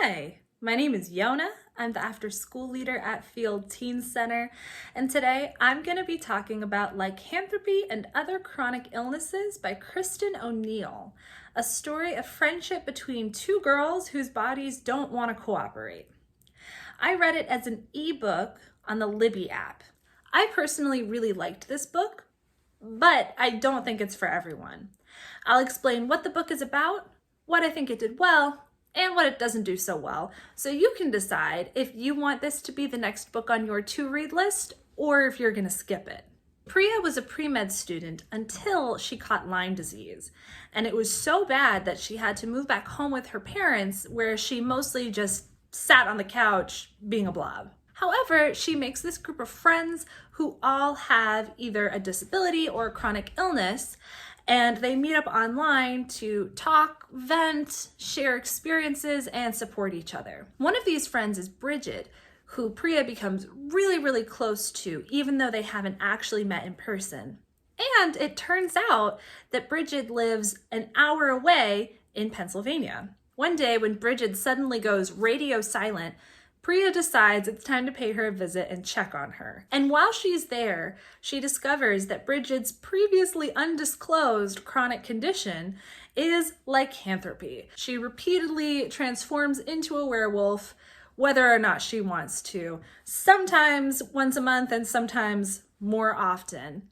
Hi, my name is Yona. I'm the after school leader at Field Teen Center, and today I'm going to be talking about Lycanthropy and Other Chronic Illnesses by Kristen O'Neal, a story of friendship between two girls whose bodies don't want to cooperate. I read it as an ebook on the Libby app. I personally really liked this book, but I don't think it's for everyone. I'll explain what the book is about, what I think it did well, and what it doesn't do so well, so you can decide if you want this to be the next book on your to-read list or if you're going to skip it. Priya was a pre-med student until she caught Lyme disease, and it was so bad that she had to move back home with her parents, where she mostly just sat on the couch being a blob. However, she makes this group of friends who all have either a disability or a chronic illness, and they meet up online to talk, vent, share experiences, and support each other. One of these friends is Bridget, who Priya becomes really close to, even though they haven't actually met in person. And it turns out that Bridget lives an hour away in Pennsylvania. One day when Bridget suddenly goes radio silent, Priya decides it's time to pay her a visit and check on her. And while she's there, she discovers that Bridget's previously undisclosed chronic condition is lycanthropy. She repeatedly transforms into a werewolf, whether or not she wants to, sometimes once a month and sometimes more often.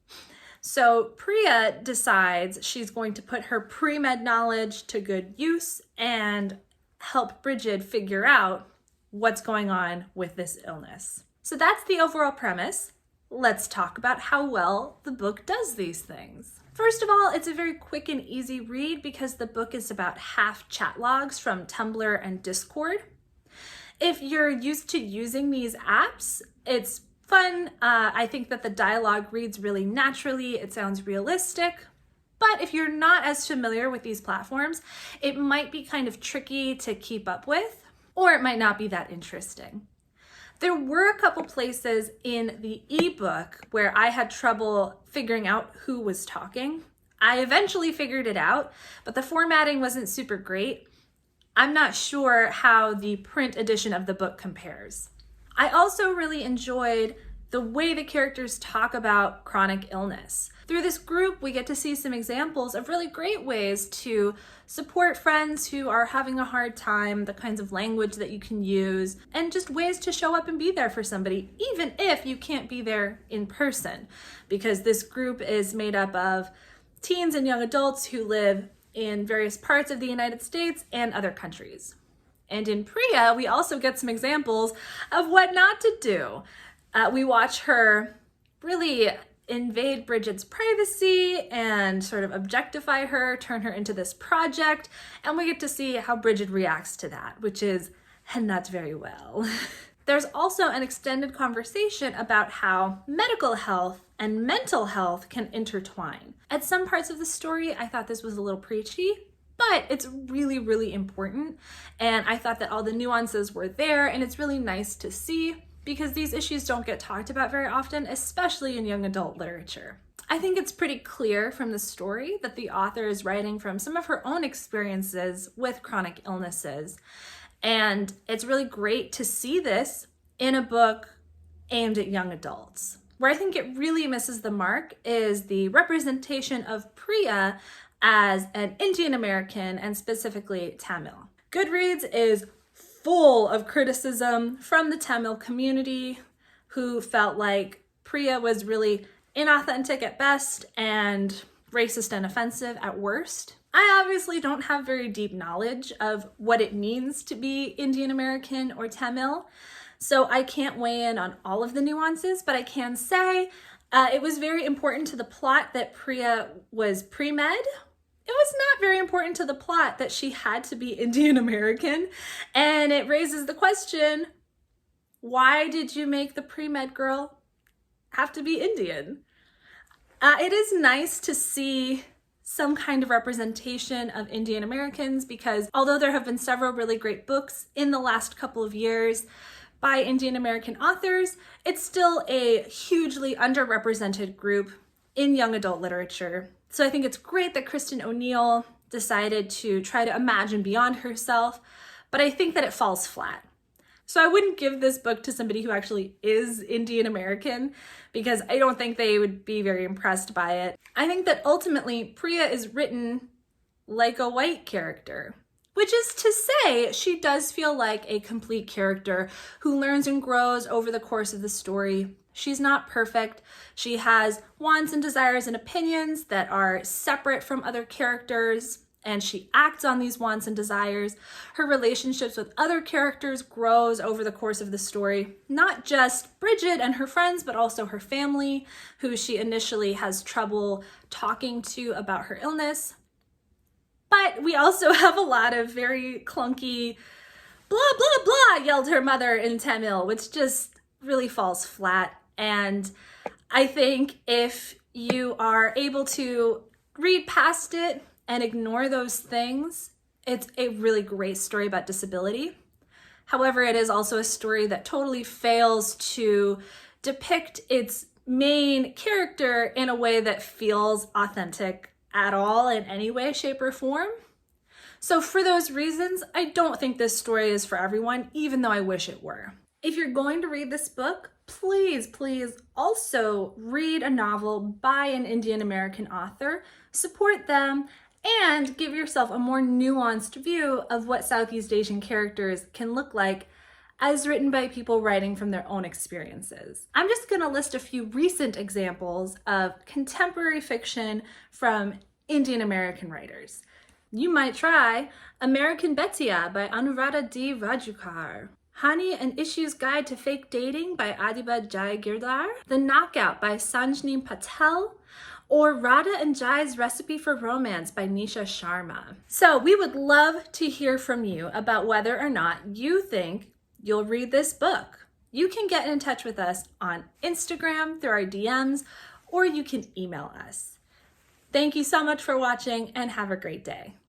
So Priya decides she's going to put her pre-med knowledge to good use and help Bridget figure out what's going on with this illness. So that's the overall premise. Let's talk about how well the book does these things. First of all, it's a very quick and easy read because the book is about half chat logs from Tumblr and Discord. If you're used to using these apps, it's fun. I think that the dialogue reads really naturally. It sounds realistic. But if you're not as familiar with these platforms, it might be kind of tricky to keep up with, or it might not be that interesting. There were a couple places in the ebook where I had trouble figuring out who was talking. I eventually figured it out, but the formatting wasn't super great. I'm not sure how the print edition of the book compares. I also really enjoyed the way the characters talk about chronic illness. Through this group, we get to see some examples of really great ways to support friends who are having a hard time, the kinds of language that you can use, and just ways to show up and be there for somebody, even if you can't be there in person, because this group is made up of teens and young adults who live in various parts of the United States and other countries. And in Priya, we also get some examples of what not to do. We watch her really invade Bridget's privacy and sort of objectify her, turn her into this project, and we get to see how Bridget reacts to that, which is not very well. There's also an extended conversation about how medical health and mental health can intertwine. At some parts of the story, I thought this was a little preachy, but it's really important, and I thought that all the nuances were there, and it's really nice to see, because these issues don't get talked about very often, especially in young adult literature. I think it's pretty clear from the story that the author is writing from some of her own experiences with chronic illnesses, and it's really great to see this in a book aimed at young adults. Where I think it really misses the mark is the representation of Priya as an Indian American, and specifically Tamil. Goodreads is full of criticism from the Tamil community, who felt like Priya was really inauthentic at best and racist and offensive at worst. I obviously don't have very deep knowledge of what it means to be Indian American or Tamil, so I can't weigh in on all of the nuances, but I can say it was very important to the plot that Priya was pre-med. It was not very important to the plot that she had to be Indian American, and it raises the question, why did you make the pre-med girl have to be Indian? It is nice to see some kind of representation of Indian Americans, because although there have been several really great books in the last couple of years by Indian American authors, it's still a hugely underrepresented group in young adult literature. So I think it's great that Kristen O'Neal decided to try to imagine beyond herself but I think that it falls flat. So I wouldn't give this book to somebody who actually is Indian American because I don't think they would be very impressed by it. I think that ultimately Priya is written like a white character, which is to say she does feel like a complete character who learns and grows over the course of the story. She's not perfect. She has wants and desires and opinions that are separate from other characters, and she acts on these wants and desires. Her relationships with other characters grows over the course of the story. Not just Bridget and her friends, but also her family, who she initially has trouble talking to about her illness. But we also have a lot of very clunky blah, blah, blah, yelled her mother in Tamil, which just really falls flat. And I think if you are able to read past it and ignore those things, it's a really great story about disability. However, it is also a story that totally fails to depict its main character in a way that feels authentic at all in any way, shape, or form. So for those reasons, I don't think this story is for everyone, even though I wish it were. If you're going to read this book, please also read a novel by an Indian American author, support them, and give yourself a more nuanced view of what Southeast Asian characters can look like as written by people writing from their own experiences. I'm just going to list a few recent examples of contemporary fiction from Indian American writers. You might try American Betsia by Anuradha D. Rajukar, Hani and Ishu's Guide to Fake Dating by Adiba Jaigirdar, The Knockout by Sanjni Patel, or Radha and Jai's Recipe for Romance by Nisha Sharma. So we would love to hear from you about whether or not you think you'll read this book. You can get in touch with us on Instagram through our DMs, or you can email us. Thank you so much for watching and have a great day.